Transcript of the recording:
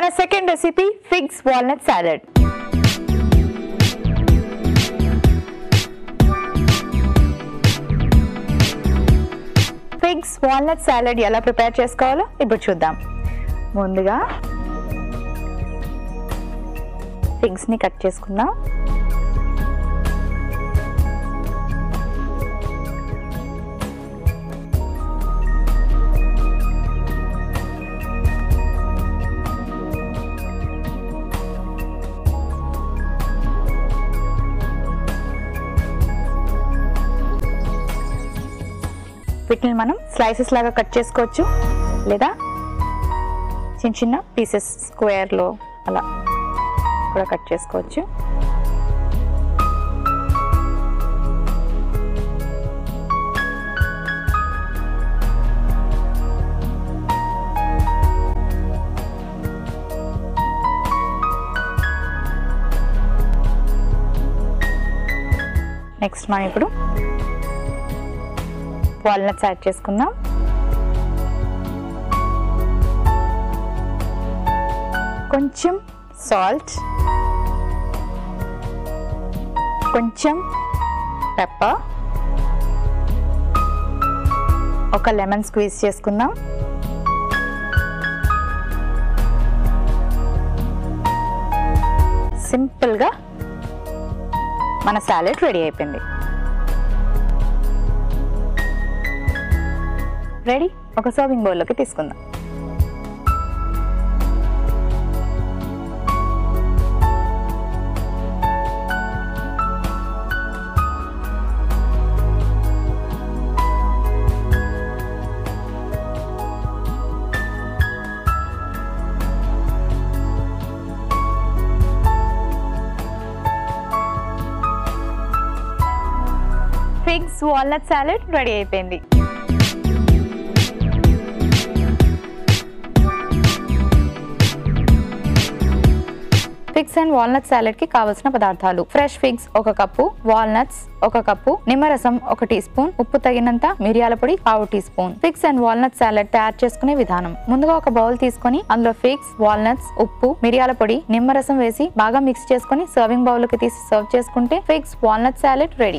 our second recipe, figs walnut salad. Figs walnut salad ఎలా prepare చేసుకోవాలో ఇప్పుడు చూద్దాం. ముందుగా figs ని కట్ చేసుకుందాం. వీటిని మనం స్లైసెస్ లాగా కట్ చేసుకోవచ్చు లేదా చిన్న చిన్న పీసెస్ స్క్వేర్లో అలా కూడా కట్ చేసుకోవచ్చు. నెక్స్ట్ మనం ఇప్పుడు వాల్నట్స్ యాడ్ చేసుకుందాం. కొంచెం సాల్ట్, కొంచెం పెప్పర్, ఒక లెమన్ స్క్వీజ్ చేసుకుందాం. సింపుల్గా మన సాలెడ్ రెడీ అయిపోయింది. రెడీ, ఒక సర్వింగ్ బౌల్లోకి తీసుకుందాం. ఫిగ్స్ వాల్నట్ సాలెడ్ రెడీ అయిపోయింది. ఫిగ్స్ అండ్ వాల్నట్ సాలెడ్ కి కావాల్సిన పదార్థాలు: fresh figs 1 cup, walnuts 1 cup, నిమ్మరసం 1 టీ స్పూన్, ఉప్పు తగినంత, మిరియాల పొడి 1/2 teaspoon. Figs and walnut salad తయారు చేసుకునే విధానం: ముందుగా ఒక బౌల్ తీసుకొని అందులో ఫిగ్స్, వాల్నట్స్, ఉప్పు, మిరియాల పొడి, నిమ్మరసం వేసి బాగా మిక్స్ చేసుకొని సర్వింగ్ బౌల్ లోకి తీసి సర్వ్ చేసుకుంటే ఫిగ్స్ వాల్నట్ సాలెడ్ రెడీ.